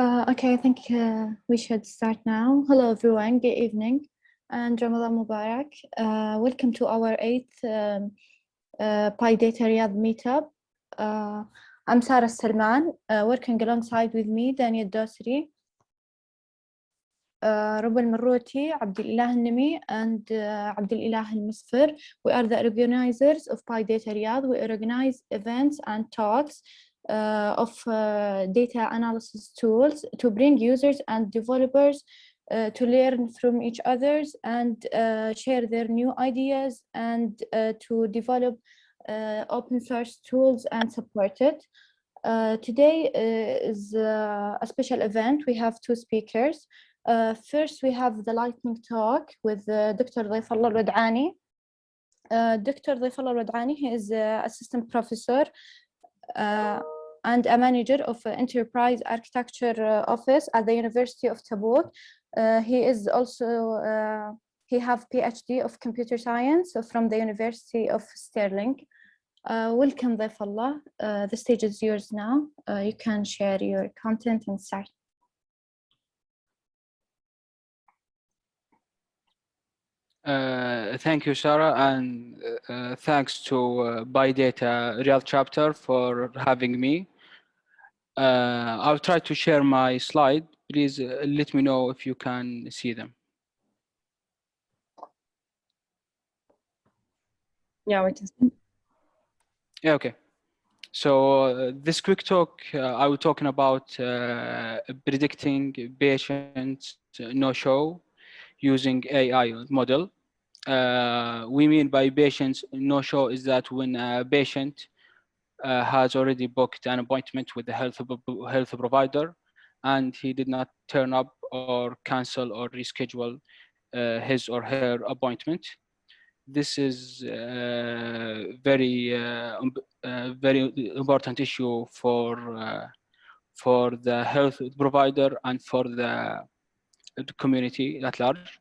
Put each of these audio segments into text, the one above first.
Okay, I think we should start now. Hello, everyone. Good evening and Ramadan Mubarak. Welcome to our 8th PyData Riyadh meetup. I'm Sarah Salman, working alongside with me Daniel Dosri, Rubal Marroti, Abdullah Nimi, and Abdullah Al-Musfir. We are the organizers of PyData Riyadh. We organize events and talks of data analysis tools to bring users and developers to learn from each other and share their new ideas and to develop open source tools and support it. Today is a special event. We have two speakers. First, we have the lightning talk with Dr. Dhaifallah Alwadani. Dr. Dhaifallah Alwadani, he is assistant professor and a manager of Enterprise Architecture Office at the University of Tabuk. He is also, he have PhD of Computer Science from the University of Stirling. Welcome, Dhaifallah. The stage is yours now. You can share your content and start. Thank you, Sarah, and thanks to PyData Riyadh chapter for having me. I'll try to share my slide. Please let me know if you can see them. Yeah, we can see. Yeah, okay. So this quick talk, I was talking about predicting patient no-show using AI model. We mean by patient no-show is that when a patient has already booked an appointment with the health provider and he did not turn up or cancel or reschedule his or her appointment. This is very important issue for the health provider and for the community at large.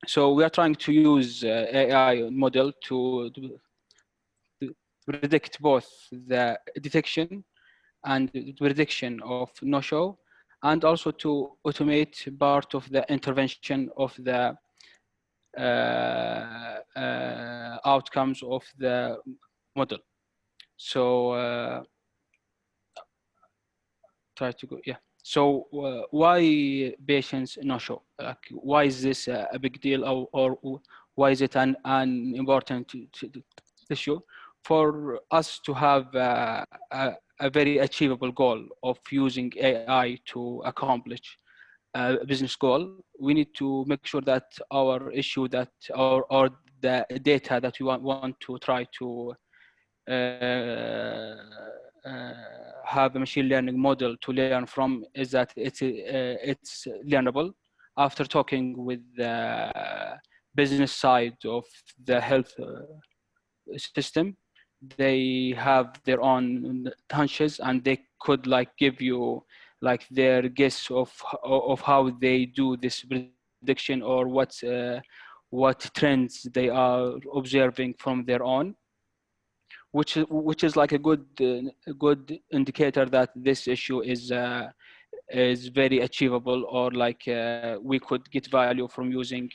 So we are trying to use AI model to predict both the detection and the prediction of no-show, and also to automate part of the intervention of the outcomes of the model. So try to go, yeah. So why patients no-show? Like, why is this a big deal, or why is it an important issue? For us to have a very achievable goal of using AI to accomplish a business goal, we need to make sure that our issue that or the data that we want to try to have a machine learning model to learn from is that it's learnable. After talking with the business side of the health system, they have their own hunches and they could like give you like their guess of how they do this prediction or what trends they are observing from their own, which is like a good indicator that this issue is very achievable, or like we could get value from using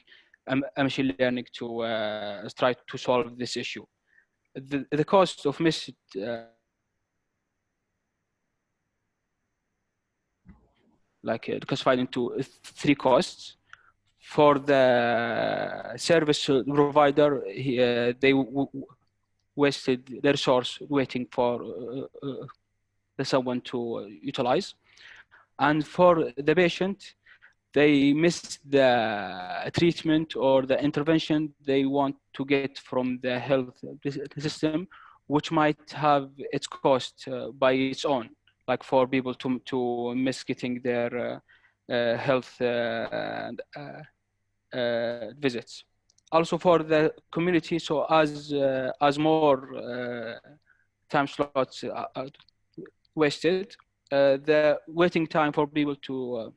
a machine learning to try to solve this issue. The cost of missed classified into three costs. For the service provider, they wasted the resource waiting for someone to utilize, and for the patient, they missed the treatment or the intervention they want to get from the health system, which might have its cost by its own, like for people to miss getting their health visits. Also for the community, so as more time slots wasted, the waiting time for people to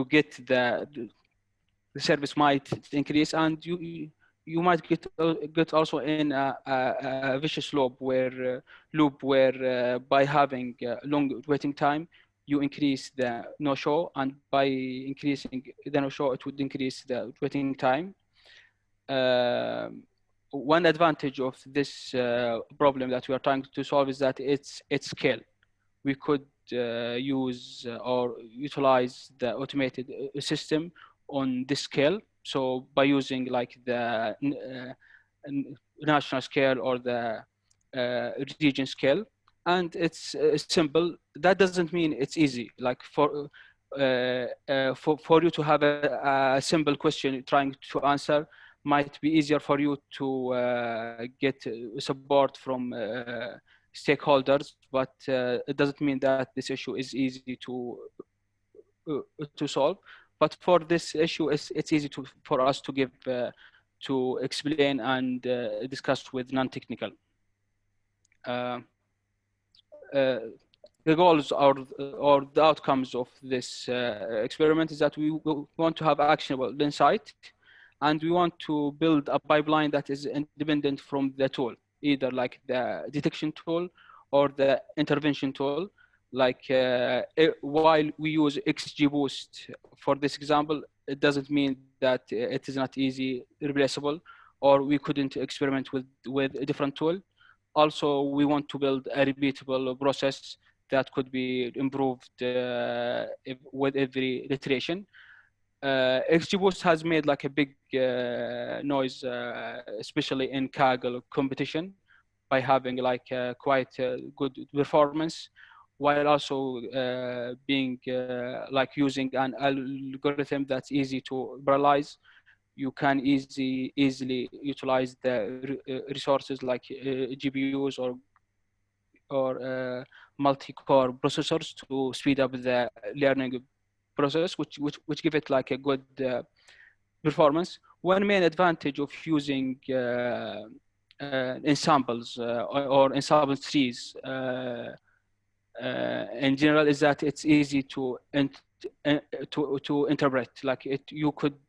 get the service might increase, and you might get also in a vicious loop where by having long waiting time, you increase the no-show, and by increasing the no-show, it would increase the waiting time. One advantage of this problem that we are trying to solve is that it's scale. We could use or utilize the automated system on this scale. So by using like the national scale or the region scale, and it's simple. That doesn't mean it's easy. Like for you to have a simple question trying to answer might be easier for you to get support from stakeholders, but it doesn't mean that this issue is easy to solve. But for this issue, it's easy for us to give to explain and discuss with non-technical. The goals or the outcomes of this experiment is that we want to have actionable insight, and we want to build a pipeline that is independent from the tool, either like the detection tool or the intervention tool. Like while we use xgboost for this example, it doesn't mean that it is not easy replaceable, or we couldn't experiment with a different tool. Also, we want to build a repeatable process that could be improved with every iteration. XGBoost has made like a big noise, especially in Kaggle competition, by having like quite good performance, while also being like using an algorithm that's easy to parallelize. You can easily utilize the resources like GPUs or multi-core processors to speed up the learning process, which give it like a good performance. One main advantage of using ensembles or ensemble trees in general is that it's easy to interpret. Like you could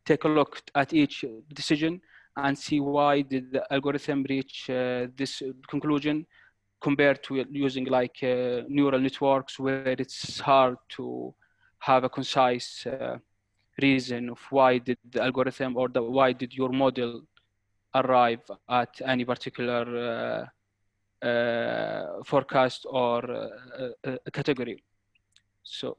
take a look at each decision and see why did the algorithm reach this conclusion, compared to using like neural networks where it's hard to have a concise reason of why did the algorithm or why did your model arrive at any particular forecast or category. So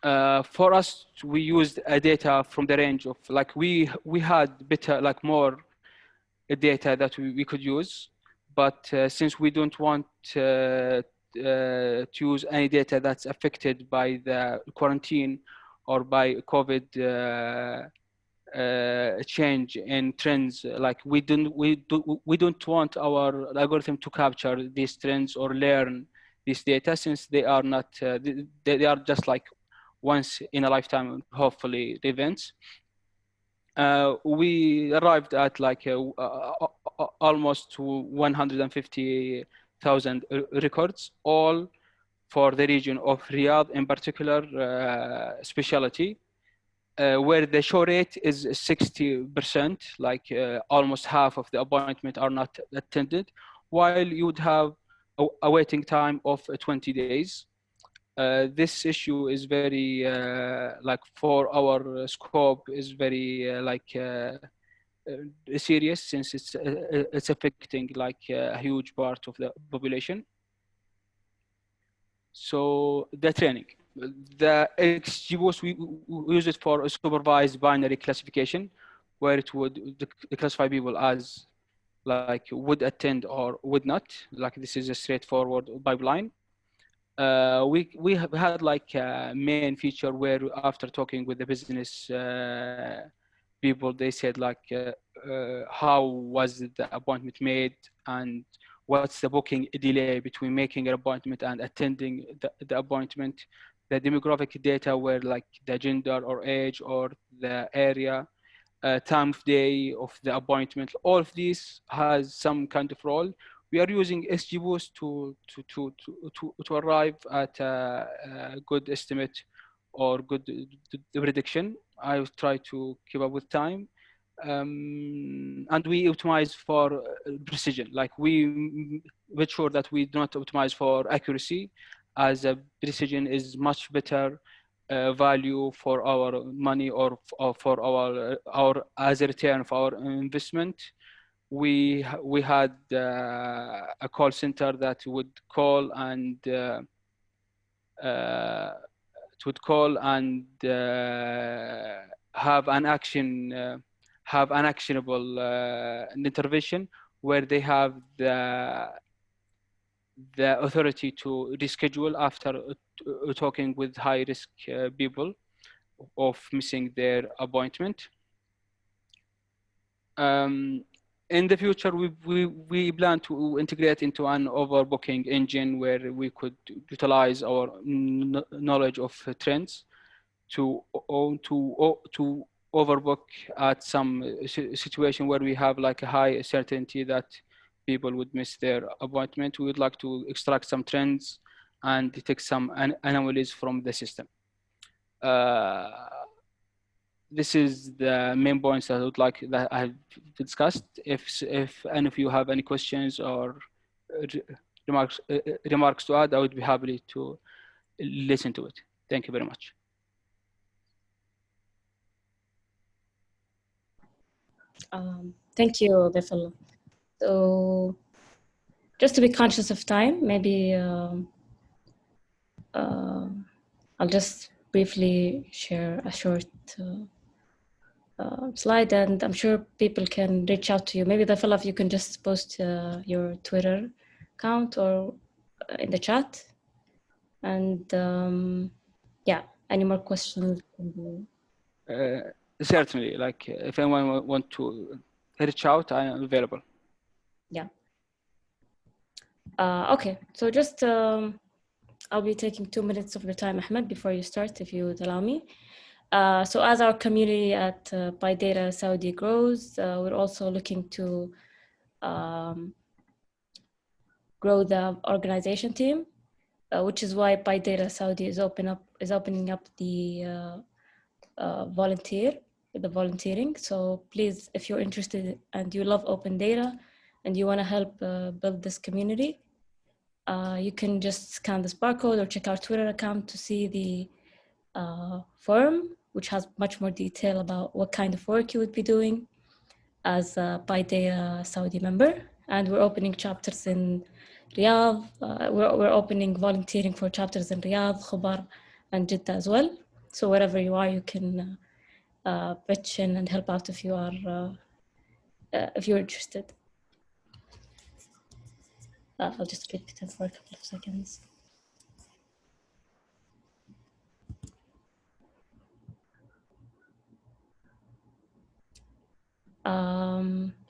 for us, we used data from the range of like we had better like more data that we could use, but since we don't want to use any data that's affected by the quarantine or by COVID change in trends, like we don't want our algorithm to capture these trends or learn this data, since they are not they are just like once in a lifetime, hopefully, events. We arrived at like almost 150,000 records, all for the region of Riyadh in particular specialty, where the show rate is 60%, like almost half of the appointment are not attended, while you would have a waiting time of 20 days. This issue is very like for our scope is very serious, since it's affecting like a huge part of the population. So the training, the XGBoost, we use it for a supervised binary classification, where it would classify people as like would attend or would not. Like this is a straightforward pipeline. We have had like a main feature where after talking with the business people, they said like how was the appointment made and what's the booking delay between making an appointment and attending the appointment. The demographic data were like the gender or age or the area, time of day of the appointment. All of these has some kind of role. We are using XGBoost to arrive at a good estimate or good prediction. I try to keep up with time, and we optimize for precision. Like we make sure that we do not optimize for accuracy, as a precision is much better value for our money or for our as a return for our investment. We had a call center that would call and have an actionable intervention where they have the authority to reschedule after talking with high risk people of missing their appointment. In the future, we plan to integrate into an overbooking engine where we could utilize our knowledge of trends to overbook at some situation where we have like a high certainty that people would miss their appointment. We would like to extract some trends and detect some anomalies from the system. This is the main points that I would like that I have discussed. If any of you have any questions or remarks to add, I would be happy to listen to it. Thank you very much. Thank you, Dhaifallah. So, just to be conscious of time, maybe I'll just briefly share a short slide, and I'm sure people can reach out to you. Maybe Dhaifallah, if you can just post your Twitter account or in the chat. And yeah, any more questions? Certainly, like if anyone want to reach out, I am available. Yeah. Okay, so just I'll be taking 2 minutes of your time, Ahmed, before you start, if you would allow me. So as our community at PyData Saudi grows, we're also looking to grow the organization team, which is why PyData Saudi is opening up the volunteering. So please, if you're interested and you love open data and you want to help build this community, you can just scan this barcode or check our Twitter account to see the forum, which has much more detail about what kind of work you would be doing as a PyData Saudi member. And we're opening chapters in Riyadh. We're opening volunteering for chapters in Riyadh, Khobar, and Jeddah as well. So wherever you are, you can pitch in and help out if you are if you're interested. I'll just repeat it for a couple of seconds.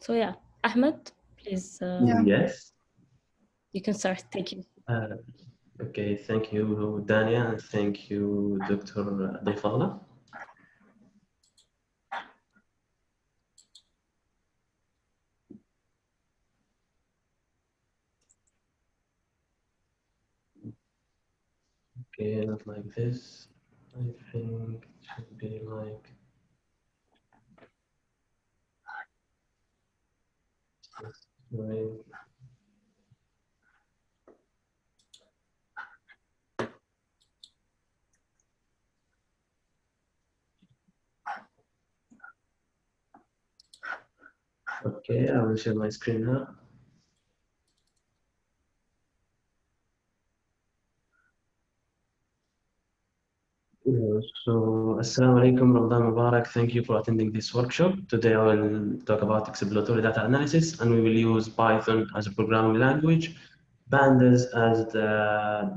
So yeah, Ahmed, please. Yes. You can start. Thank you. Okay, thank you, Dania, and thank you, Dr. Dhaifallah. Okay, not like this. I think it should be like this way. Okay, I will share my screen now. So, Assalamu alaikum, Ramadan Mubarak. Thank you for attending this workshop. Today I will talk about exploratory data analysis, and we will use Python as a programming language, Pandas as the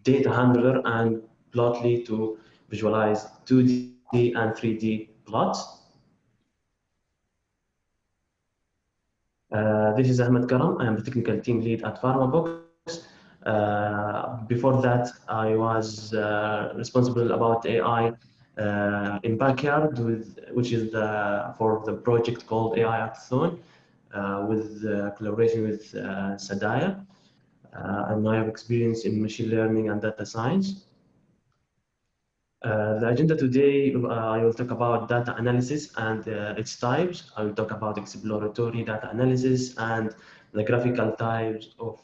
data handler, and Plotly to visualize 2D and 3D plots. This is Ahmed Karam. I am the technical team lead at PharmaBox. Before that, I was responsible about AI in Backyard, which is for the project called AI Hackathon, with collaboration with Sadaya. And I have experience in machine learning and data science. The agenda today, I will talk about data analysis and its types. I will talk about exploratory data analysis and the graphical types of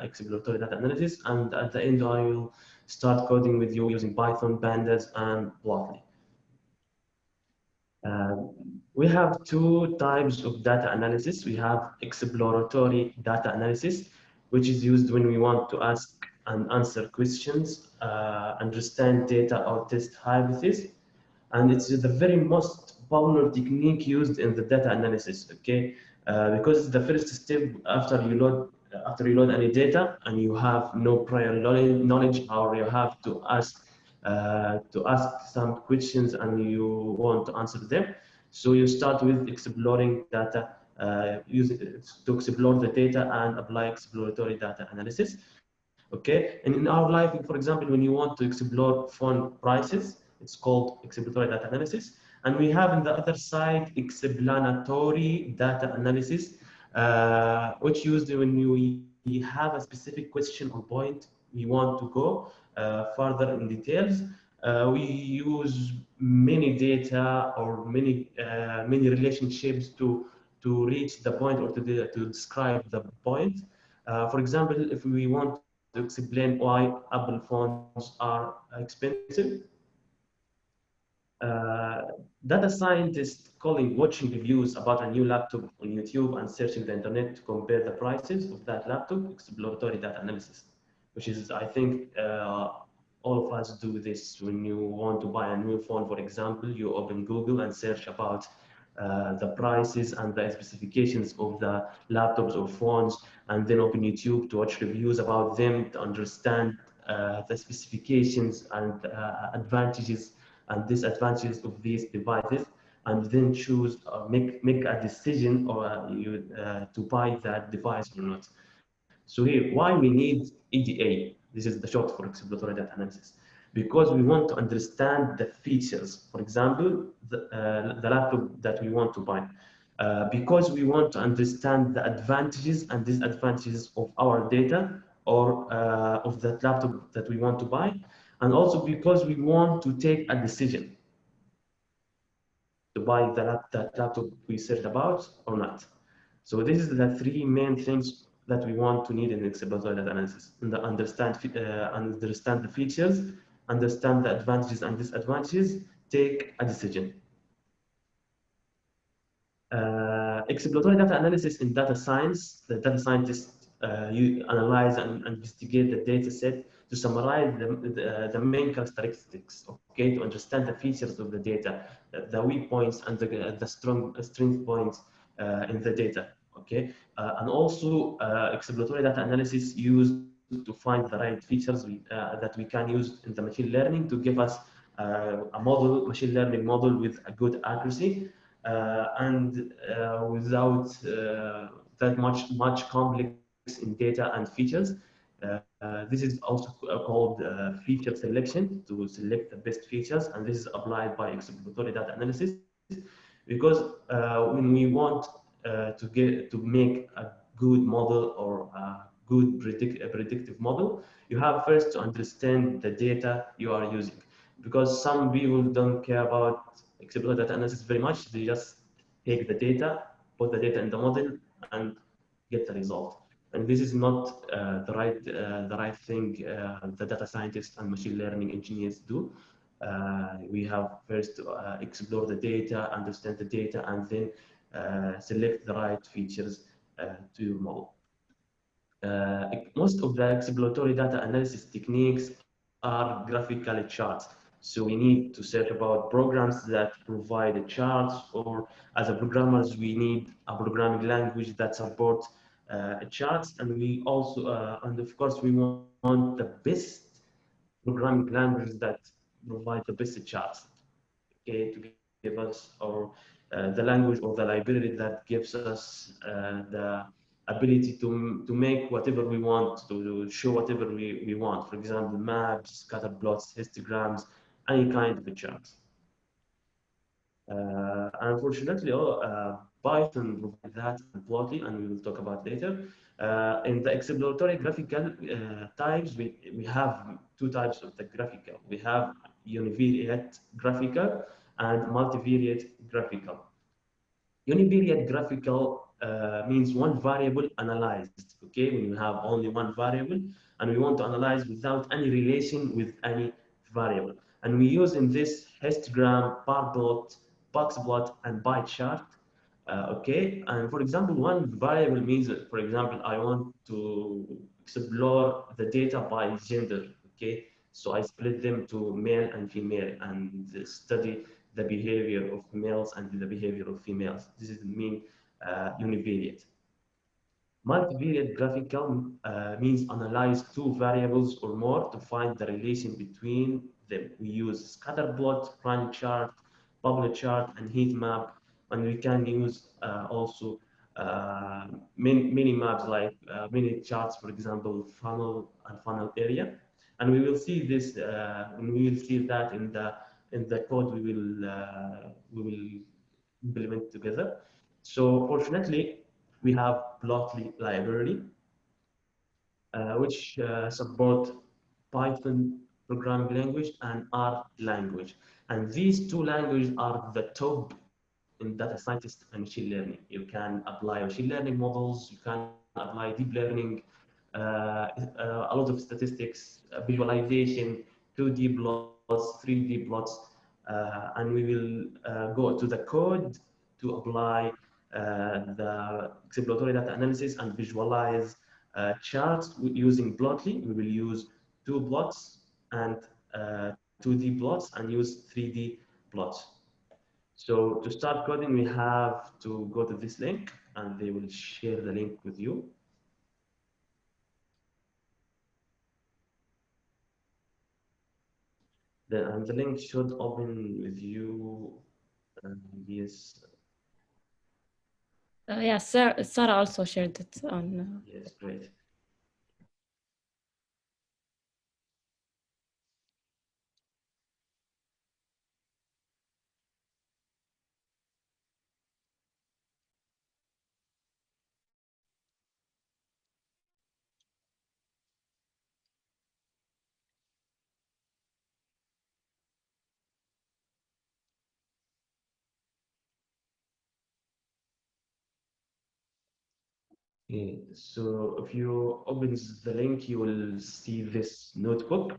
exploratory data analysis, and at the end I will start coding with you using Python, Pandas, and Plotly. We have two types of data analysis. We have exploratory data analysis, which is used when we want to ask and answer questions, understand data, or test hypotheses. And it's the very most popular technique used in the data analysis, okay? Because it's the first step after you load any data and you have no prior knowledge, or you have to ask some questions and you want to answer them. So you start with exploring data, using to explore the data and apply exploratory data analysis. Okay, and in our life, for example, when you want to explore phone prices, it's called exploratory data analysis. And we have on the other side explanatory data analysis, which used when we have a specific question or point we want to go further in details. We use many data or many relationships to reach the point or to describe the point. For example, if we want to explain why Apple phones are expensive, data scientists watching reviews about a new laptop on YouTube and searching the internet to compare the prices of that laptop, exploratory data analysis, which is, I think, all of us do this when you want to buy a new phone. For example, you open Google and search about the prices and the specifications of the laptops or phones, and then open YouTube to watch reviews about them to understand the specifications and advantages and disadvantages of these devices, and then choose or make a decision or to buy that device or not. So here, why we need EDA? This is the short for exploratory data analysis. Because we want to understand the features, for example, the laptop that we want to buy. Because we want to understand the advantages and disadvantages of our data or of that laptop that we want to buy. And also because we want to take a decision to buy that laptop we searched about or not. So this is the three main things that we want to need in exploratory data analysis: and understand the features, understand the advantages and disadvantages, take a decision. Exploratory data analysis in data science, the data scientists you analyze and investigate the data set to summarize the main characteristics, okay, to understand the features of the data, the weak points and the strength points in the data, okay, and also exploratory data analysis used to find the right features that we can use in the machine learning to give us a machine learning model with a good accuracy and without that much complex in data and features. This is also called feature selection, to select the best features, and this is applied by exploratory data analysis because when we want to make a good model or a good predictive model, you have first to understand the data you are using, because some people don't care about exploratory data analysis very much. They just take the data, put the data in the model, and get the result. And this is not the right thing the data scientists and machine learning engineers do. We have first to explore the data, understand the data, and then select the right features to your model. Most of the exploratory data analysis techniques are graphical charts. So we need to search about programs that provide charts, or as a programmers, we need a programming language that supports charts, and we also, and of course, we want the best programming language that provide the best charts, okay, to give us, or the language or the library that gives us the ability to make whatever we want, to show whatever we want. For example, maps, scatter plots, histograms, any kind of a chart. Unfortunately, Python provides that and Plotly, and we will talk about later. In the exploratory graphical types, we have two types of the graphical. We have univariate graphical and multivariate graphical. Univariate graphical means one variable analyzed. Okay, when you have only one variable and we want to analyze without any relation with any variable. And we use in this histogram, bar plot, box plot, and pie chart. Okay, and for example, one variable means, for example, I want to explore the data by gender. Okay, so I split them to male and female and study the behavior of males and the behavior of females. This is the mean univariate. Multivariate graphical means analyze two variables or more to find the relation between them. We use scatter plot, run chart, bubble chart, and heat map, and we can use also mini maps like mini charts, for example, funnel and funnel area. And we will see this, and we will see that in the code we will implement together. So fortunately, we have Plotly library, which support Python programming language and R language. And these two languages are the top in data scientist and machine learning. You can apply machine learning models, you can apply deep learning, a lot of statistics, visualization, 2D plots, 3D plots, and we will go to the code to apply the exploratory data analysis and visualize charts using Plotly. We will use two plots and 2D plots and use 3D plots. So to start coding, we have to go to this link and they will share the link with you. And the link should open with you. Yes. Yeah, Sarah also shared it on. Yes, great. Okay, so if you open the link, you will see this notebook.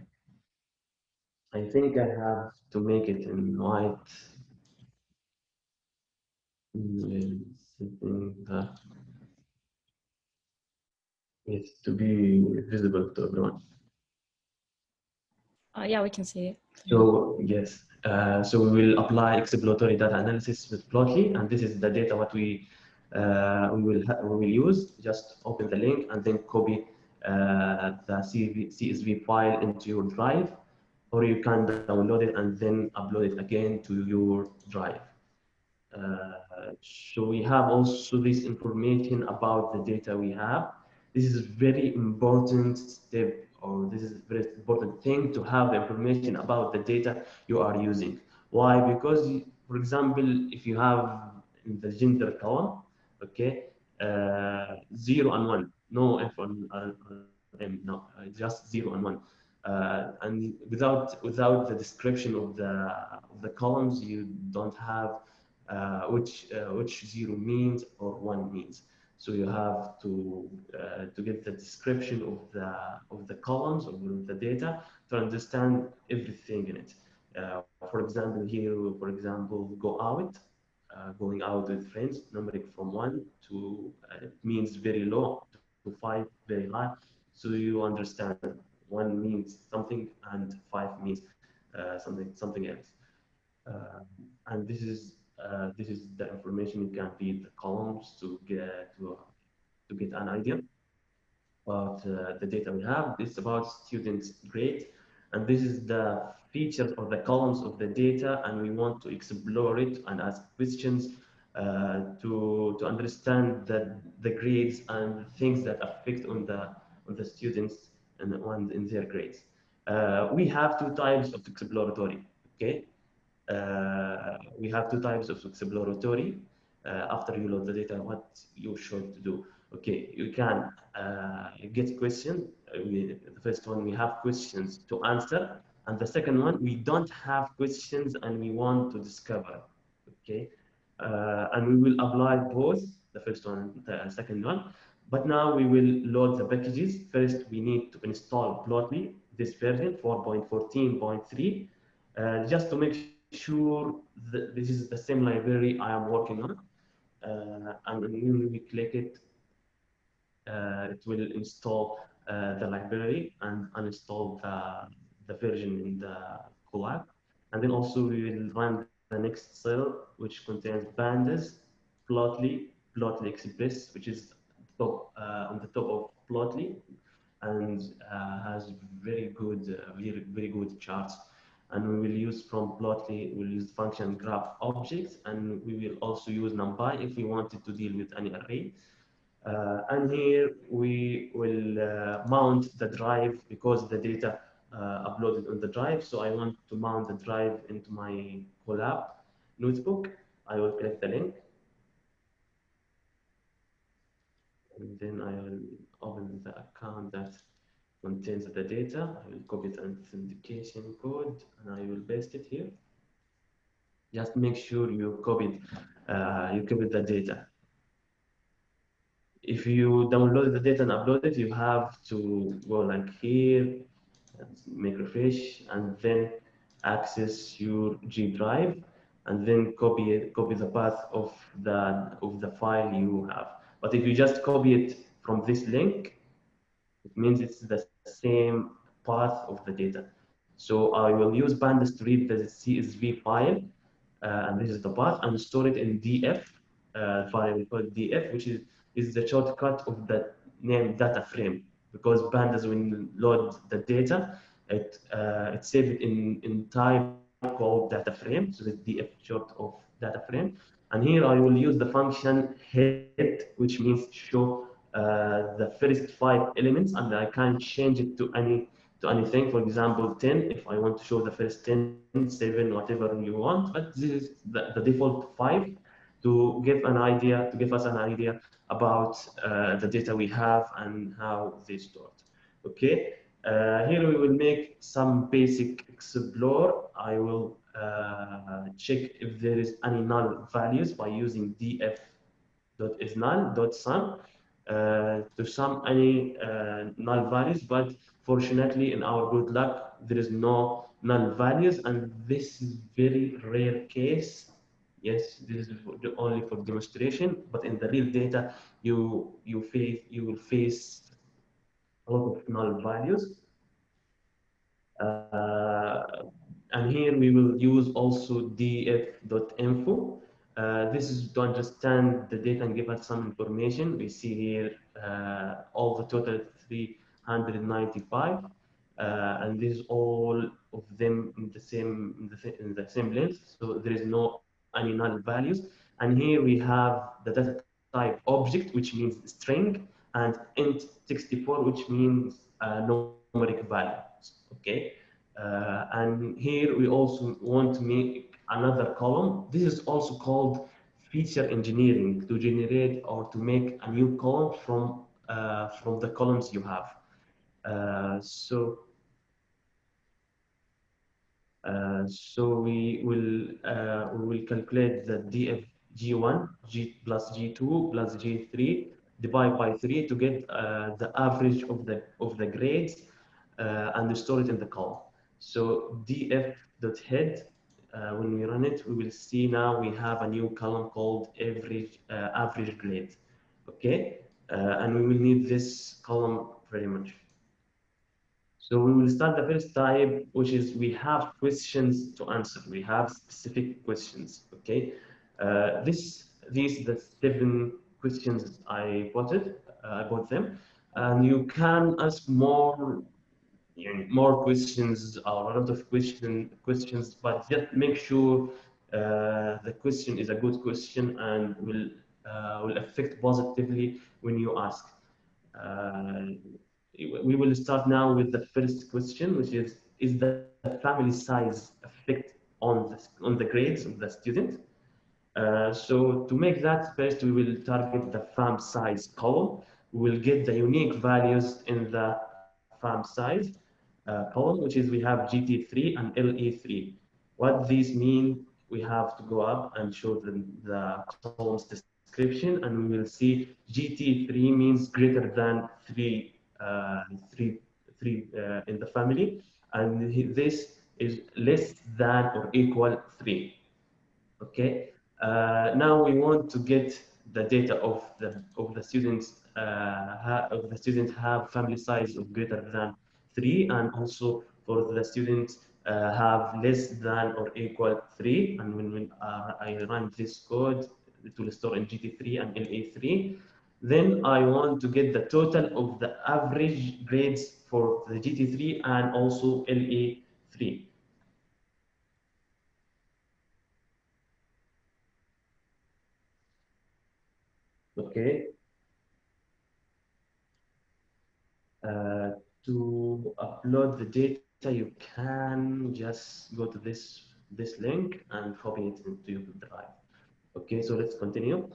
I think I have to make it in white. Something that needs to be visible to everyone. Yeah, we can see it. So yes, so we will apply exploratory data analysis with Plotly, and this is the data what we will use. Just open the link and then copy the CSV file into your drive, or you can download it and then upload it again to your drive. So we have also this information about the data we have. This is a very important step, or this is a very important thing to have the information about the data you are using. Why? Because, for example, if you have in the gender column, okay, 0 and 1, no F on M, no, just 0 and 1. And without the description of the columns, you don't have which 0 means or 1 means. So you have to get the description of the columns of the data to understand everything in it. For example, here, for example, go out, going out with friends, numeric from 1 to it means very low to 5 very high. So you understand 1 means something and 5 means something else. And this is the information you can read the columns to get an idea about the data we have. It's about students' grade, and this is the features or the columns of the data, and we want to explore it and ask questions to understand the grades and things that affect on the students and in their grades. We have two types of exploratory. Okay, we have two types of exploratory. After you load the data, what you should do. Okay, you can get question. The first one, we have questions to answer. And the second one, we don't have questions and we want to discover. Okay, And we will apply both, the first one and the second one. But now we will load the packages. First, we need to install Plotly, this version 4.14.3, just to make sure that this is the same library I am working on. And when we click it, it will install the library and uninstall the version in the collab. And then also we will run the next cell, which contains pandas, Plotly Express, which is on the top of Plotly, and has very good charts. And we will use from Plotly, we'll use function graph objects, and we will also use NumPy if we wanted to deal with any array. And here we will mount the drive because the data uploaded on the drive. So I want to mount the drive into my Collab notebook. I will click the link. And then I will open the account that contains the data. I will copy the authentication code and I will paste it here. Just make sure you copied the data. If you download the data and upload it, you have to go like here, make refresh, and then access your G drive, and then copy the path of the file you have. But if you just copy it from this link, it means it's the same path of the data. So I will use pandas to read the CSV file, and this is the path, and store it in DF file called DF, which is the shortcut of the name data frame, because pandas, when you load the data, it saves it in type called data frame, so the DF short of data frame. And here I will use the function head, which means show the first 5 elements, and I can change it to anything. For example, 10, if I want to show the first 10, 7, whatever you want, but this is the default 5 to give us an idea about the data we have and how they stored. Okay, here we will make some basic explore. I will check if there is any null values by using df.isNull.sum to sum any null values, but fortunately, in our good luck, there is no null values, and this is very rare case. Yes, this is only for demonstration, but in the real data, you will face a lot of null values. And here we will use also df.info. This is to understand the data and give us some information. We see here all the total 395, and this is all of them in the same length. So there is no any null values. And here we have the data type object, which means string, and int64, which means numeric values. Okay. And here we also want to make another column. This is also called feature engineering, to generate or to make a new column from the columns you have. So we will calculate the dfg1 g plus g2 plus g3 divide by 3 to get the average of the grades and store it in the column. So df.head, when we run it, we will see now we have a new column called average grade. Okay, and we will need this column very much. So we will start the first type, which is we have questions to answer. We have specific questions. Okay, these the 7 questions I got them, and you can ask more questions or a lot of questions, but just make sure the question is a good question and will affect positively when you ask. We will start now with the first question, which is the family size affect on the grades of the student? So to make that, first we will target the fam size column. We will get the unique values in the fam size column, which is we have GT3 and LE3. What these mean we have to go up and show the columns description, and we will see GT3 means greater than 3, 3 in the family, and this is less than or equal 3. Okay. Now we want to get the data of the students. Of the students have family size of greater than 3, and also for the students have less than or equal 3. And when I run this code, it will store in GT3 and LA3. Then I want to get the total of the average grades for the GT3 and also LA3. Okay. To upload the data, you can just go to this link and copy it into your drive. Okay, so let's continue.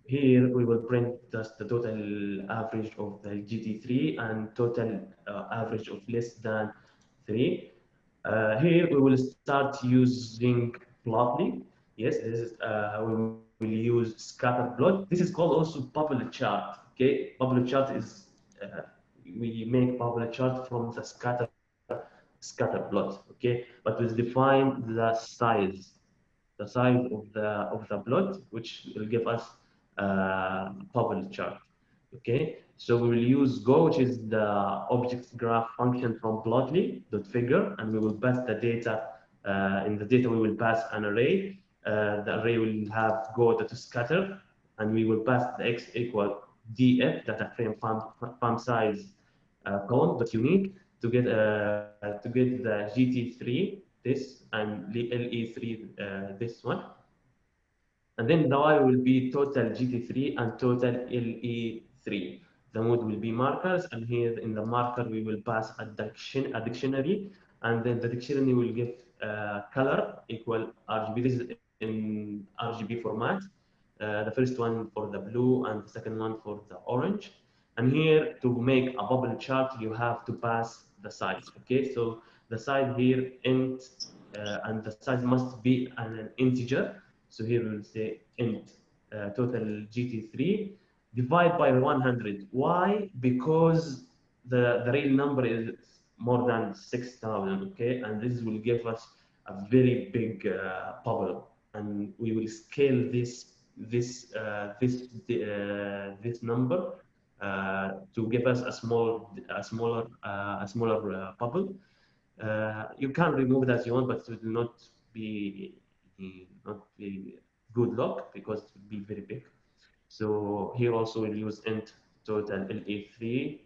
Here we will print just the total average of the GT3 and total average of less than 3. Here we will start using plotly. Yes, this is we will use scatter plot. This is called also bubble chart. Okay, bubble chart is we make bubble chart from the scatter plot. Okay, but we define the size of the plot, which will give us bubble chart. Okay, so we will use Go, which is the object graph function from plotly.figure, and we will pass the data. In the data, we will pass an array. The array will have Go.scatter, and we will pass the x equal df, data frame font size column, but unique to get the GT3 this and LE3 this one. And then the Y will be total GT3 and total LE3. The mode will be markers, and here in the marker we will pass a dictionary, and then the dictionary will give color equal RGB. This is in RGB format. The first one for the blue and the second one for the orange. And here to make a bubble chart, you have to pass the size. Okay, so the size here int, and the size must be an integer. So here we will say int total GT3 divide by 100. Why? Because the real number is more than 6,000. Okay, and this will give us a very big bubble, and we will scale this number to give us a smaller bubble. You can remove it as you want, but it will not be good luck because it will be very big. So here also we'll use int total LA3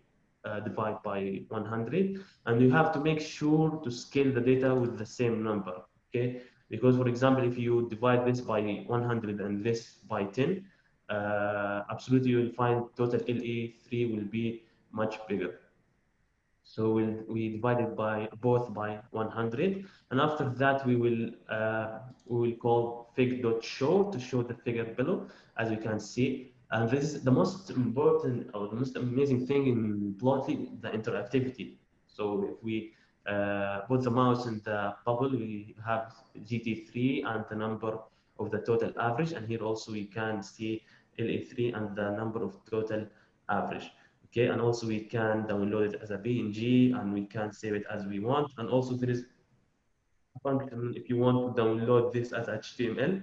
divide by 100, and you have to make sure to scale the data with the same number. Okay, because for example, if you divide this by 100 and this by 10, absolutely you will find total LA3 will be much bigger. So we divide it by both by 100, and after that we will call fig.show to show the figure below, as you can see. And this is the most important or the most amazing thing in Plotly, the interactivity. So if we put the mouse in the bubble, we have GT3 and the number of the total average, and here also we can see LA3 and the number of total average. Okay, and also we can download it as a PNG, and we can save it as we want. And also there is a function if you want to download this as HTML,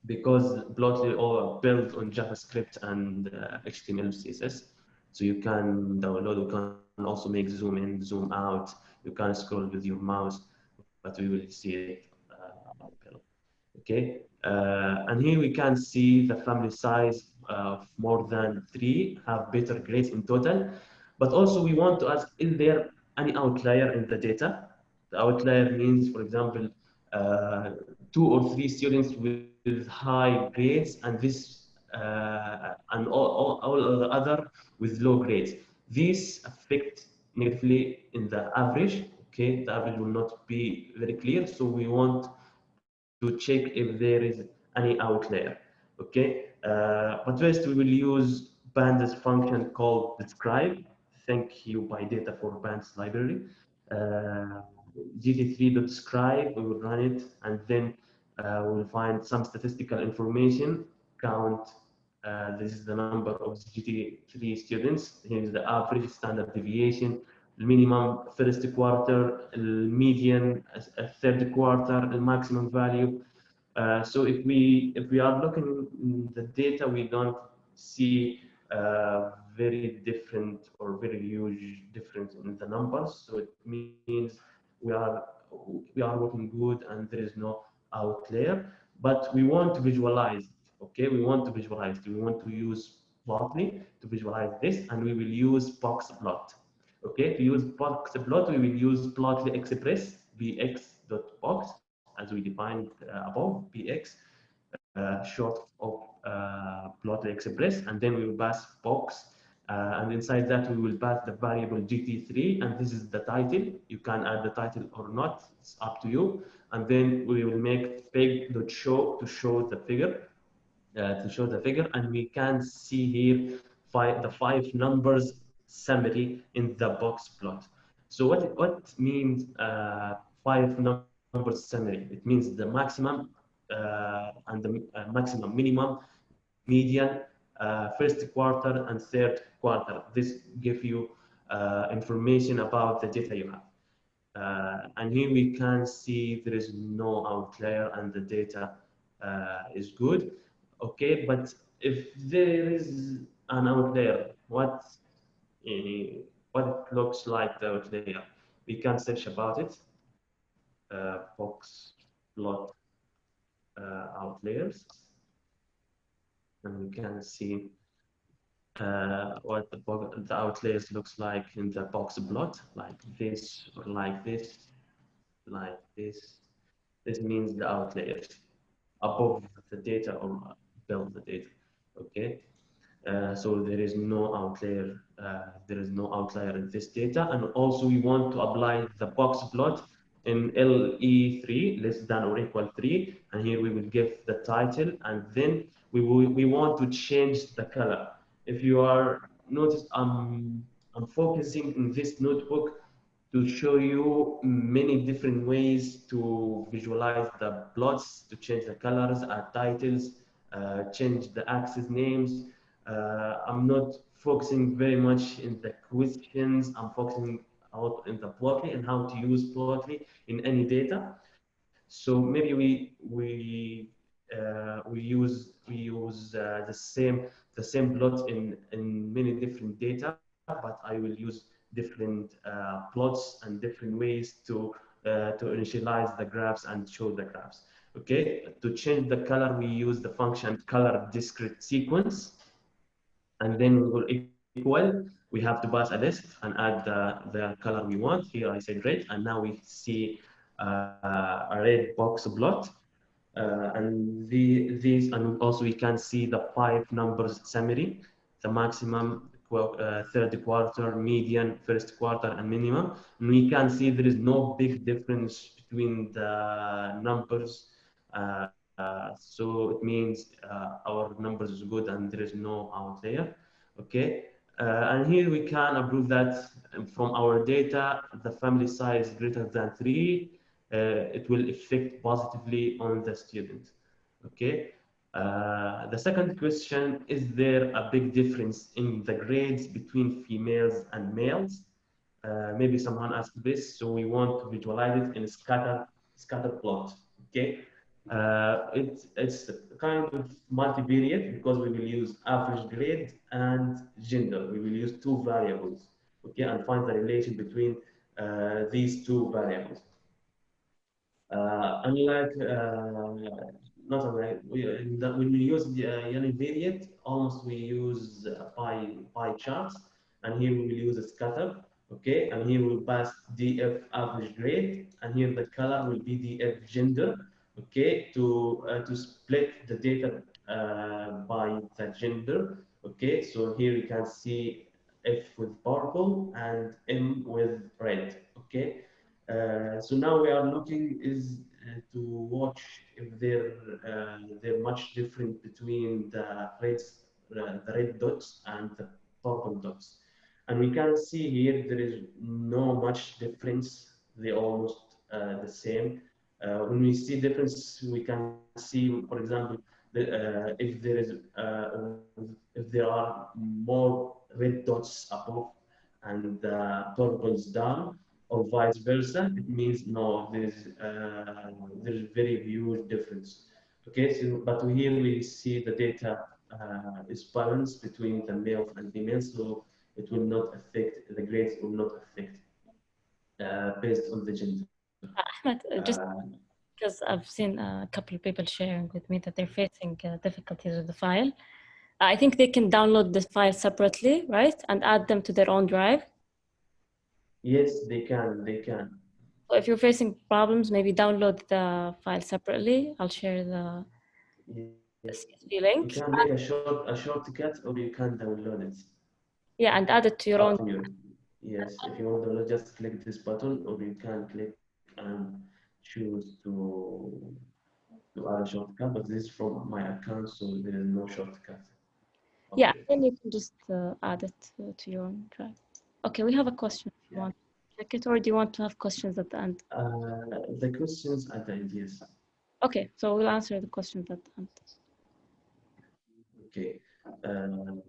because Plotly all built on JavaScript and HTML, CSS. So you can download, you can also make zoom in, zoom out. You can scroll with your mouse, but we will see it below. Okay, and here we can see the family size of more than 3 have better grades in total. But also we want to ask, is there any outlier in the data? The outlier means, for example, 2 or 3 students with high grades, and this and all the other with low grades. These affect negatively in the average. Okay, the average will not be very clear, so we want to check if there is any outlier. Okay, but first we will use pandas function called describe. Thank you PyData for pandas library. gt3.scribe, we will run it, and then we'll find some statistical information, count. This is the number of GT3 students. Here is the average standard deviation, minimum first quarter, median third quarter, the maximum value. So if we are looking in the data, we don't see very different or very huge difference in the numbers. So it means we are working good and there is no outlier. But we want to visualize it. Okay, we want to visualize it. We want to use Plotly to visualize this, and we will use box plot. Okay, to use box plot, we will use Plotly Express bx.box as we defined above, bx, short of Plotly Express, and then we will pass box, and inside that we will pass the variable gt3, and this is the title. You can add the title or not, it's up to you. And then we will make peg.show to show the figure, and we can see here the 5 numbers summary in the box plot. So what means 5 numbers summary? It means the maximum and the maximum, minimum, median, first quarter and third quarter. This gives you information about the data you have. And here we can see there is no outlier and the data is good. Okay, but if there is an outlier, what it looks like the outlier, we can search about it. Box plot outliers, and we can see what the outliers looks like in the box plot, like this or like this, like this. This means the outliers above the data or below the data. Okay, so there is no outlier. There is no outlier in this data, and also we want to apply the box plot in LE3 less than or equal 3, and here we will give the title, and then we want to change the color. If you are notice, I'm focusing in this notebook to show you many different ways to visualize the plots, to change the colors, add titles, change the axis names. I'm not focusing very much in the questions. I'm focusing out in the Plotly and how to use Plotly in any data. So maybe we use the same plot in many different data, but I will use different plots and different ways to initialize the graphs and show the graphs. Okay, to change the color, we use the function color discrete sequence, and then we will equal. We have to pass a list and add the color we want. Here I said red, and now we see a red box plot. And these, and also we can see the 5 numbers summary, the maximum, third quarter, median, first quarter, and minimum. And we can see there is no big difference between the numbers. So it means our numbers is good and there is no outlier. Okay, and here we can approve that from our data, the family size greater than 3. It will affect positively on the student. Okay. The second question, is there a big difference in the grades between females and males? Maybe someone asked this, so we want to visualize it in a scatter plot. Okay. It's kind of multivariate because we will use average grade and gender. We will use 2 variables. Okay, and find the relation between these 2 variables. Unlike, not unlike, when we use the univariate, almost we use pie charts, and here we will use a scatter. Okay, and here we'll pass df average grade, and here the color will be df gender. Okay, to split the data by the gender. Okay, so here you can see F with purple and M with red. Okay. So now we are looking to watch if they're much different between the red dots and the purple dots, and we can see here there is no much difference they almost the same. When we see difference, we can see, for example, if there is if there are more red dots above and purples down, or vice versa, it means no, there's very huge difference. Okay, so but here we see the data is balanced between the males and females, so it will not affect the grades, will not affect based on the gender. Ahmed, just because I've seen a couple of people sharing with me that they're facing difficulties with the file. I think they can download the file separately, right? And add them to their own drive. Yes, they can. They can. So if you're facing problems, maybe download the file separately. I'll share the Yes. CSV link. You can make a shortcut, or you can download it. Yeah, and add it to your Up own. to you. Yes, if you want to download, just click this button, or you can click and choose to add a shortcut. But this is from my account, so there is no shortcut. Yeah, Okay. then you can just add it to your own drive. Okay, we have a question if you want to check it, or do you want to have questions at the end? The questions at the end, yes. Okay, so we'll answer the questions at the end. Okay.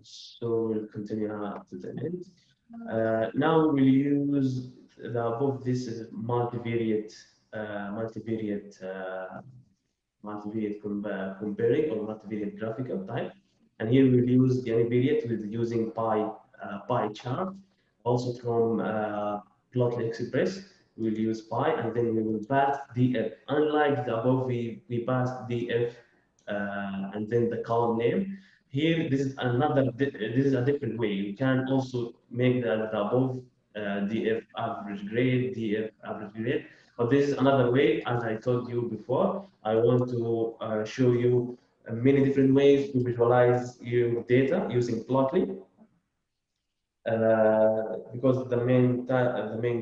So we'll continue up to the end. Now we'll use the above. This is multivariate comparing or multivariate graphical type. And here we'll use the univariate with using pie chart. Also from Plotly Express, we'll use pie, and then we will pass df. Unlike the above, we pass df and then the column name. Here, this is a different way. You can also make the above df average grade, df average grade. But this is another way, as I told you before. I want to show you many different ways to visualize your data using Plotly. Because the main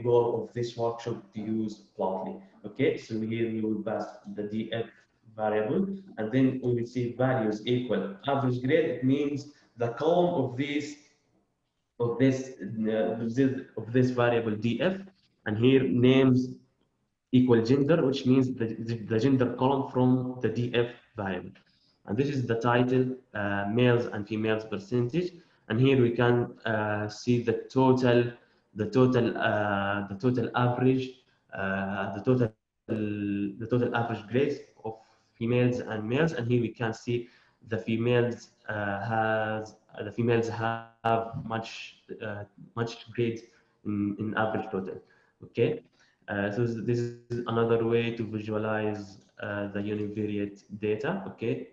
goal of this workshop to use Plotly. Okay, so here we will pass the df variable, and then we will see values equal average grade. It means the column of this variable df, and here names equal gender, which means the gender column from the df variable. And this is the title, males and females percentage. And here we can see the total average, the total average grades of females and males. And here we can see the females have much grades in average total. Okay. So this is another way to visualize the univariate data, okay,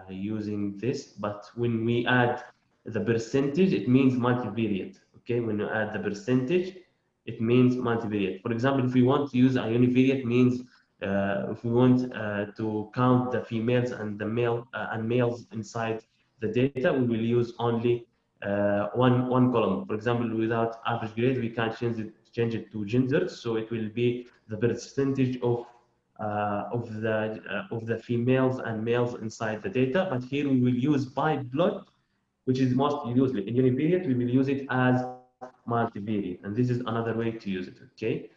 using this. But when we add the percentage, it means multivariate, okay? When you add the percentage, it means multivariate. For example, if we want to use a univariate, means if we want to count the females and the males inside the data, we will use only one column. For example, without average grade, we can change it to gender, so it will be the percentage of the females and males inside the data. But here we will use biplot, which is most used in univariate. We will use it as multivariate, and this is another way to use it. Okay.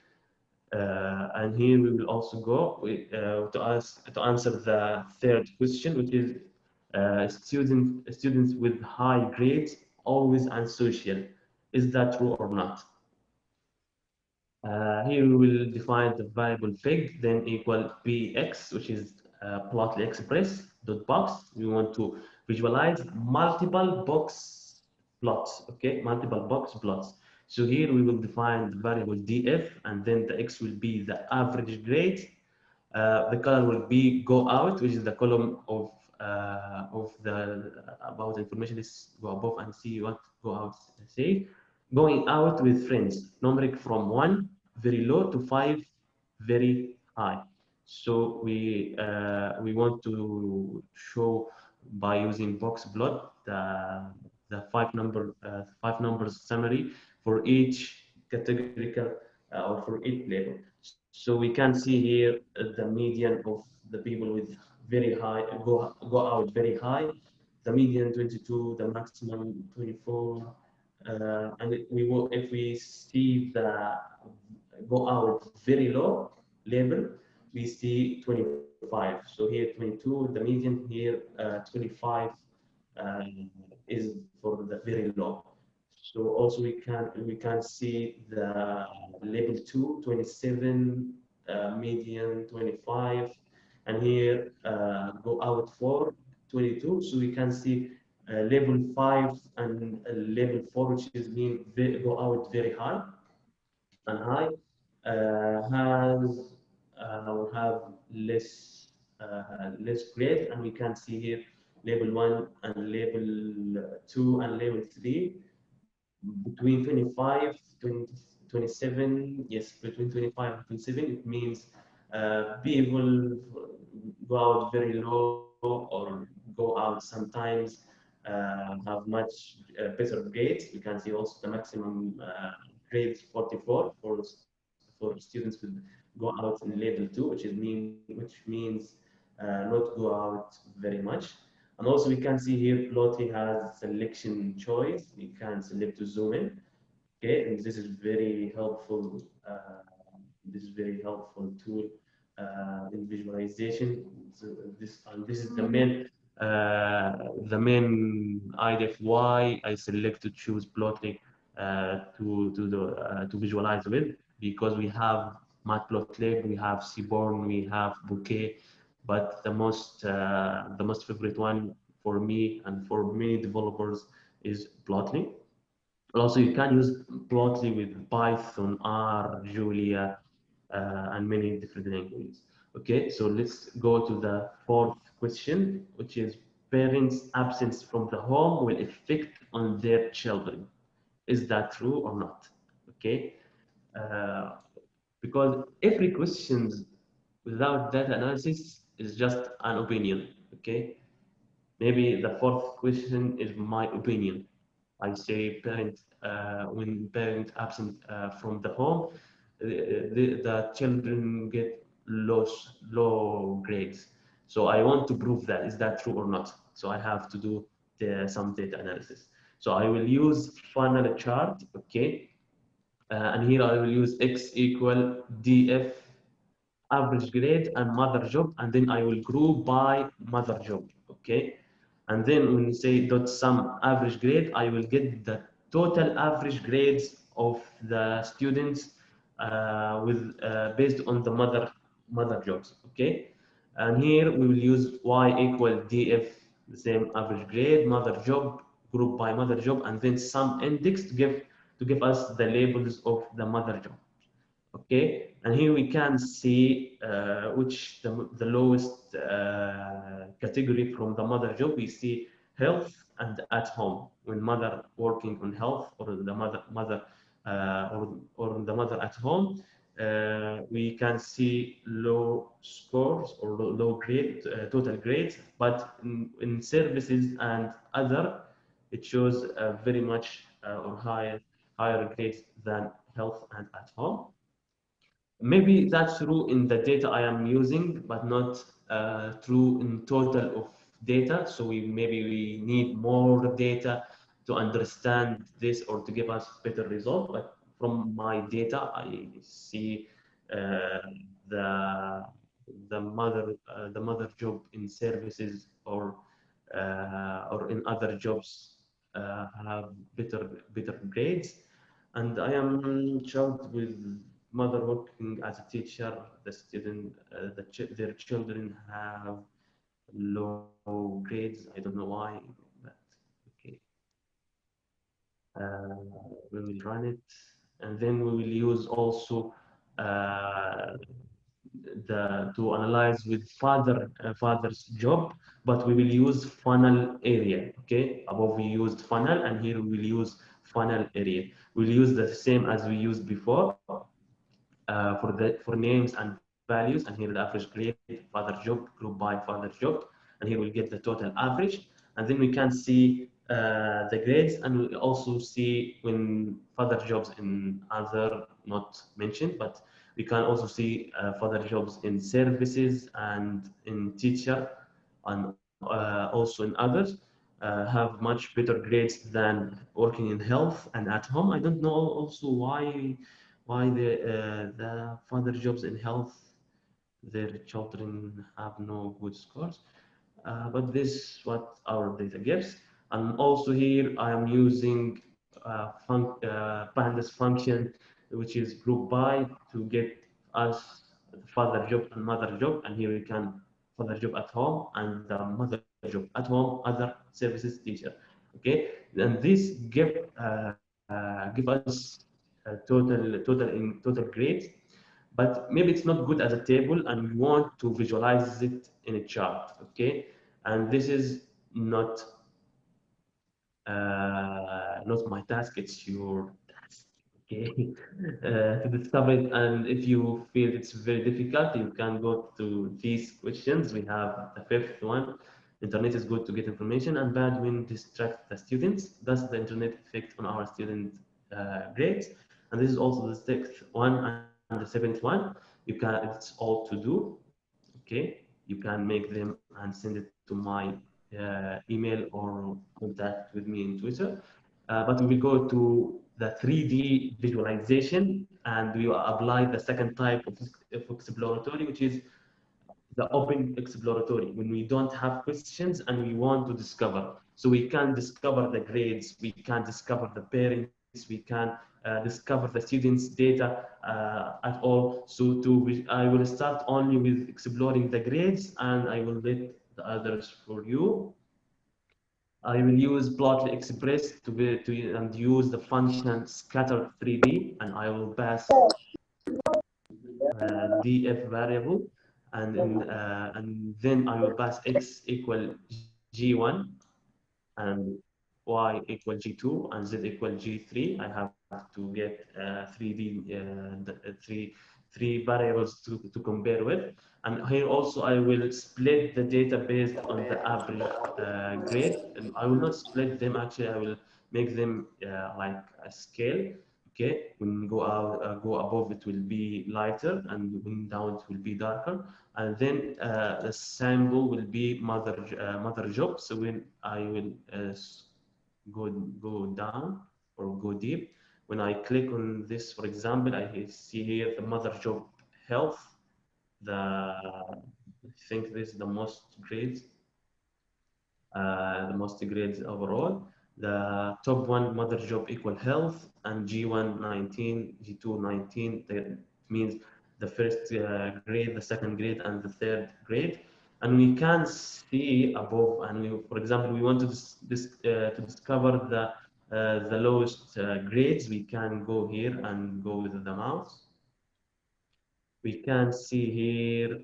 And here we will also go to answer the third question, which is students with high grades always unsocial. Is that true or not? Here we will define the variable fig, then equal px, which is Plotly Express dot box. We want to visualize multiple box plots. Okay, multiple box plots. So here we will define the variable df, and then the x will be the average grade. The color will be go out, which is the column of the about information. Let's go above and see what go out say. Going out with friends, numeric from 1 very low to 5 very high. So we want to show by using box plot the five numbers summary for each categorical or for each level. So we can see here the median of the people with very high go out very high, the median 22, the maximum 24. And we will, if we see go out very low level, we see 25. So here 22, the median here 25 is for the very low. So also we can see the level 2, 27, median 25, and here go out for 22. So we can see level 5 and level 4, which is mean go out very high and high, has have less grade, and we can see here level 1 and level 2 and level 3 between 25 27, yes, between 25 and 27. It means people go out very low or go out sometimes have much better grades. We can see also the maximum grade 44 for students with go out in level 2, which means not go out very much. And also we can see here Plotly has selection choice. We can select to zoom in. Okay, and this is very helpful. This is very helpful tool in visualization. So this is the main idea of why I select to choose Plotly to visualize with, because we have Matplotlib, we have Seaborn, we have Bouquet, but the most favorite one for me and for many developers is Plotly. Also, you can use Plotly with Python, R, Julia, and many different languages. Okay, so let's go to the fourth question, which is parents' absence from the home will affect on their children. Is that true or not? Okay, uh, because every question without data analysis is just an opinion. Okay, maybe the fourth question is my opinion. I say when parent absent from the home, the children get low grades. So I want to prove that. Is that true or not? So I have to do some data analysis. So I will use funnel chart, okay? And here I will use X equal DF average grade and mother job, and then I will group by mother job, okay? And then when you say dot sum average grade, I will get the total average grades of the students with based on the mother jobs, okay? And here we will use y equal df, the same average grade, mother job, group by mother job, and then sum index to give us the labels of the mother job. Okay, and here we can see which the lowest category from the mother job. We see health and at home. When mother working on health, or the or the mother at home, we can see low scores or low grade total grades. But in services and other, it shows very much or higher grades than health and at home. Maybe that's true in the data I am using, but not true in total of data. So maybe we need more data to understand this or to give us better result. But from my data, I see the the mother job in services or in other jobs have better grades. And I am shocked with mother working as a teacher. The student, their children have low grades. I don't know why, but okay. We will run it, and then we will use also to analyze with father's job, but we will use funnel area. Okay, above we used funnel, and here we will use funnel area. We'll use the same as we used before for names and values, and here the average grade, father job, group by father job, and here we'll get the total average, and then we can see the grades, and we also see when father jobs in other not mentioned, but we can also see father jobs in services and in teacher, and also in others have much better grades than working in health and at home. I don't know also why the father jobs in health, their children have no good scores. But this is what our data gives. And also here I am using pandas function, which is group by, to get us father job and mother job. And here we can father job at home and the mother job at home, other services teacher. Okay, and this give us total grades, but maybe it's not good as a table and we want to visualize it in a chart. Okay, and this is not my task, it's your task. Okay, to discover it. And if you feel it's very difficult, you can go to these questions. We have the fifth one: internet is good to get information and bad when distract the students. Does the internet affect on our student grades? And this is also the sixth one and the seventh one. You can, it's all to do. Okay, you can make them and send it to my email or contact with me in Twitter. But we will go to the 3D visualization and we will apply the second type of exploratory, which is the open exploratory, when we don't have questions and we want to discover. So we can discover the grades, we can discover the parents, we can discover the students' data at all. So I will start only with exploring the grades and I will let the others for you. I will use Plotly Express and use the function scatter 3D, and I will pass df variable, and then I will pass x equal g1 and y equal g2 and z equal g3. I have to get 3 variables to compare with. And here also I will split the data based on the average grade. And I will not split them, actually I will make them like a scale. Okay, when go out, go above, it will be lighter, and when down, it will be darker. And then the sample will be mother job. So when I will go down or go deep, when I click on this, for example, I see here the mother job health. I think this is the most grades overall. The top one mother job equal health, and G1 19, G2 19. That means the first grade, the second grade, and the third grade. And we can see above, and for example, we want to discover the lowest grades. We can go here and go with the mouse. We can see here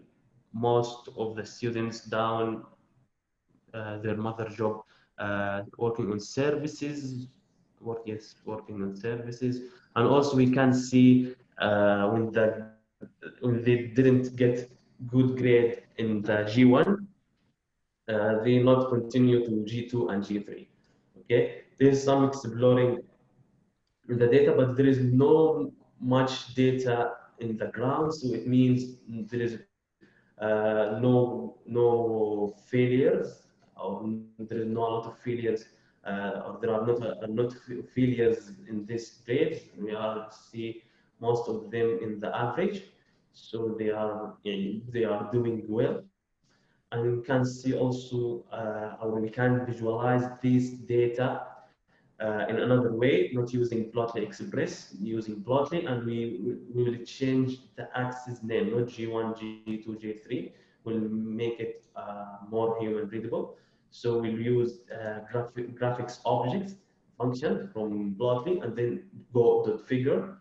most of the students down their mother job working on services, working on services. And also we can see when they didn't get good grade in the G1, they not continue to G2 and G3. Okay, there's some exploring in the data, but there is no much data in the ground, so it means there is no failures, or there is no a lot of failures, or there are not failures in this grade. We are see most of them in the average, so they are doing well. And we can see also, or we can visualize this data in another way, not using Plotly Express, using Plotly, and we will change the axis name, not G1, G2, G3. We'll make it more human readable. So we'll use graphics object function from Plotly, and then go dot figure,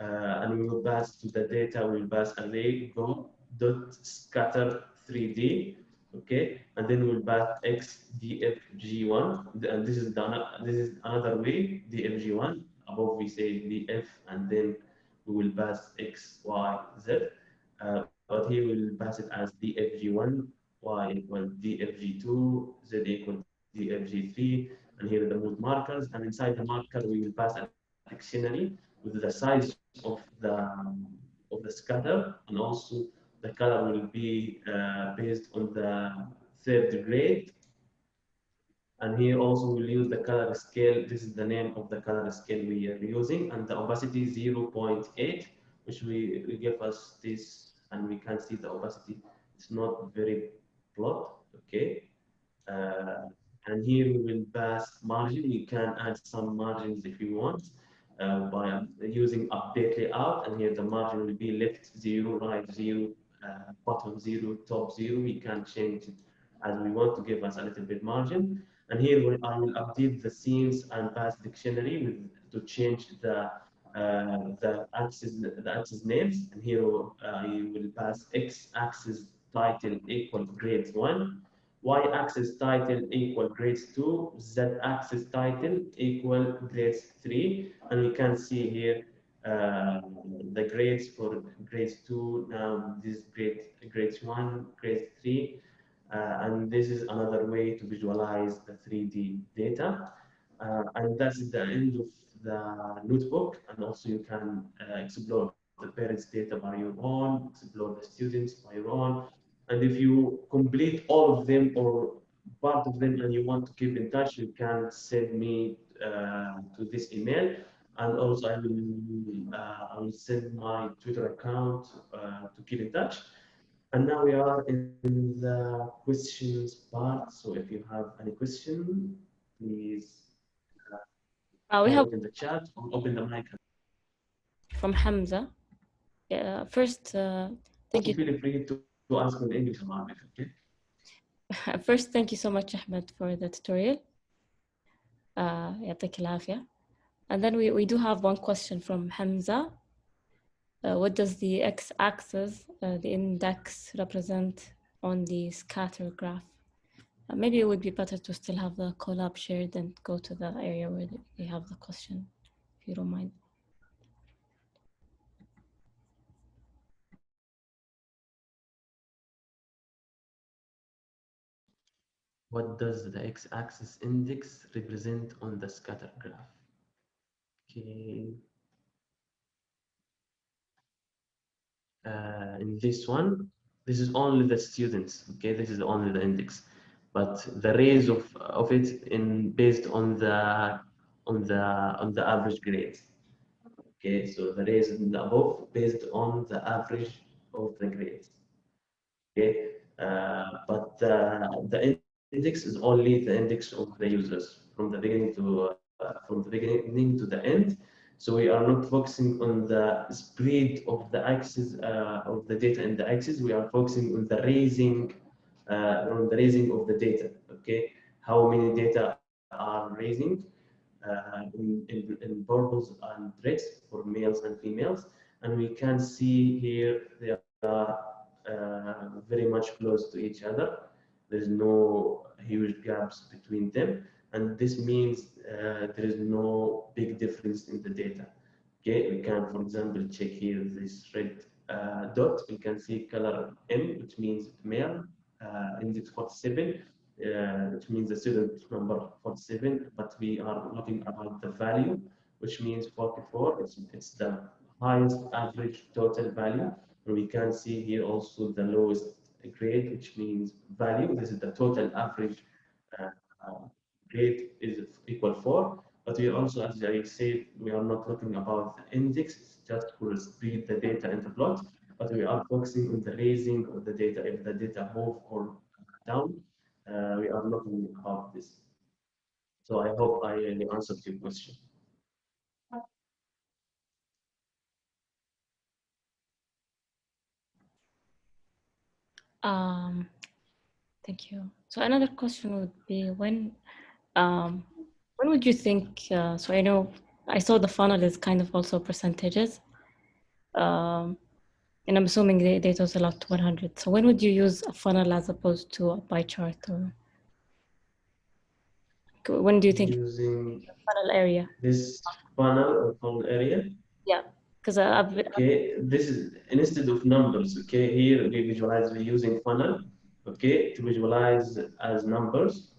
and we will pass to the data. We will pass array go dot scatter 3D. Okay, and then we'll pass x dfg1, and this is another way, dfg1. Above we say df, and then we will pass x, y, z. But here we'll pass it as dfg1, y equal dfg2, z equal dfg3, and here are the mood markers. And inside the marker, we will pass a dictionary with the size of the scatter, and also the color will be based on the third grade. And here also we'll use the color scale. This is the name of the color scale we are using, and the opacity 0.8, which we give us this, and we can see the opacity. It's not very plot, okay. And here we will pass margin. You can add some margins if you want by using update layout. And here the margin will be left 0, right 0, bottom 0, top 0. We can change it as we want to give us a little bit margin. And here I will update the scenes and pass dictionary to change the axis names. And here you will pass x-axis title equal grades 1, y-axis title equal grades 2, z-axis title equal grades 3, and we can see here the grades for grades 2. Now this grades 1, grades 3, and this is another way to visualize the 3D data. And that's the end of the notebook, and also you can explore the parents' data by your own, explore the students by your own. And if you complete all of them or part of them and you want to keep in touch, you can send me to this email. And also I will send my Twitter account to keep in touch. And now we are in the questions part. So if you have any question, please We have type in the chat or open the mic. from Hamza. First, thank you. Feel free to ask in English or Arabic, okay? First, thank you so much, Ahmed, for the tutorial. يعطيك العافية. And then we do have one question from Hamza. What does the x-axis, the index, represent on the scatter graph? Maybe it would be better to still have the collab shared and go to the area where they have the question, if you don't mind. What does the x-axis index represent on the scatter graph? Okay. In this one, this is only the students. Okay, this is only the index, but the raise of it in based on the average grade. Okay, so the raise in the above based on the average of the grades. Okay, but the index is only the index of the users from the beginning to the end. So we are not focusing on the spread of the axis of the data in the axis. We are focusing on the raising of the data. Okay, how many data are raising in purples and reds for males and females, and we can see here they are very much close to each other. There's no huge gaps between them, and this means there is no big difference in the data. Okay, we can, for example, check here this red dot. We can see color M, which means male, index 47, which means the student number 47, but we are looking about the value, which means 44. It's the highest average total value. And we can see here also the lowest grade, which means value. This is the total average grade is equal 4. But we also, as I said, we are not looking about the index, it's just to spread the data in the plot, but we are focusing on the raising of the data. If the data move or down, we are looking about this. So I hope I answered your question. Thank you. So another question would be when would you think, so I know, I saw the funnel is kind of also percentages, and I'm assuming the data is allowed to 100. So when would you use a funnel as opposed to a pie chart, or when do you think using funnel area? This funnel or funnel area? Yeah, because okay, this is instead of numbers. Okay, here we visualize using funnel. Okay, to visualize as numbers.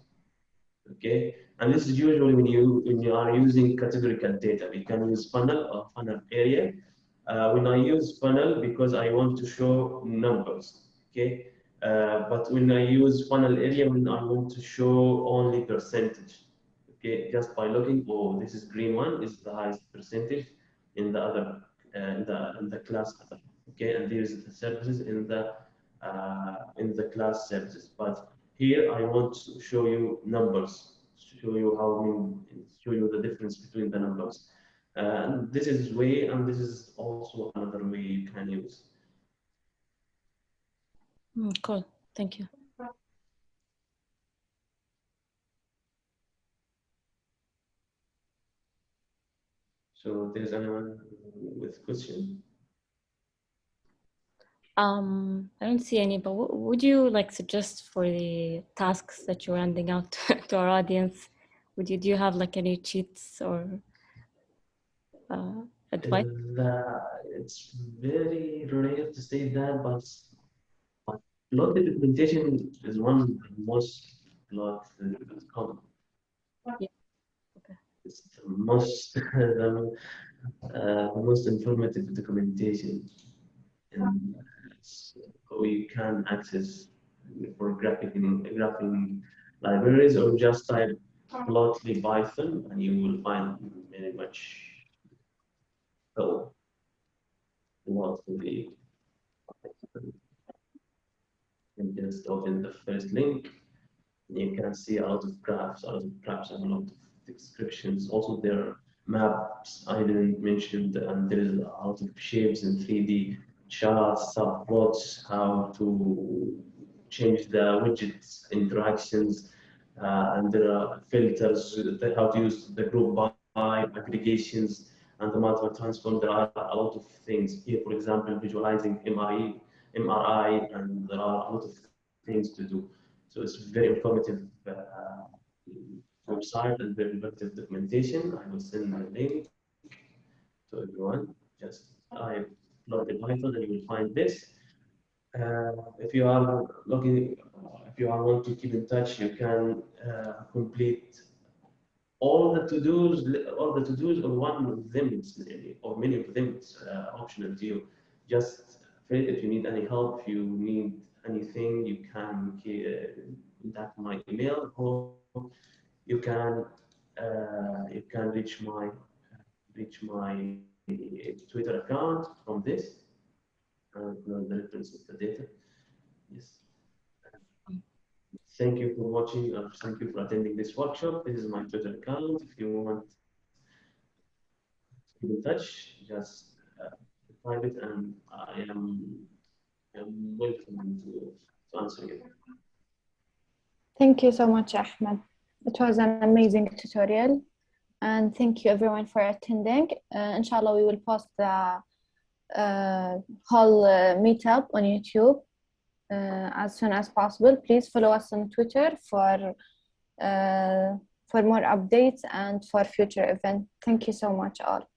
Okay, and this is usually when you are using categorical data. We can use funnel or funnel area. When I use funnel, because I want to show numbers. Okay, But when I use funnel area, when I want to show only percentage, okay, just by looking, oh, this is green one is the highest percentage in the other in the class other, okay, and there is the services in the class services. But here I want to show you numbers, show you show you the difference between the numbers. And this is way, and this is also another way you can use. Cool, thank you. So there's anyone with question? I don't see any, but what would you like suggest for the tasks that you're handing out to our audience? Do you have like any cheats or advice? It's very rare to say that, but plot documentation is one of the most plot common. Yeah. Okay. It's the most informative documentation, and we can access for graphing libraries, or just type plotly Python, and you will find very much what will be. And just open the first link. You can see a lot of graphs, and a lot of descriptions. Also, there are maps I didn't mention, and there is a lot of shapes in 3D, charts, subplots, how to change the widgets interactions, and there are filters, how to use the group by aggregations, and the multiple transform. There are a lot of things here. For example, visualizing MRI, and there are a lot of things to do. So it's very informative website and very informative documentation. I will send the link to everyone. Just type plotly Python and you will find this. If you are want to keep in touch, you can complete all the to-dos, or one of them, or many of them. It's optional to you. Just if you need any help, if you need anything, you can contact my email, or you can reach my Twitter account from this, and the reference of the data. Yes. Thank you for watching, or thank you for attending this workshop. This is my Twitter account. If you want to keep in touch, just type it, and I am welcome to answer you. Thank you so much, Ahmed. It was an amazing tutorial, and thank you everyone for attending. Inshallah, we will post the whole meetup on YouTube as soon as possible. Please follow us on Twitter for more updates and for future events. Thank you so much all.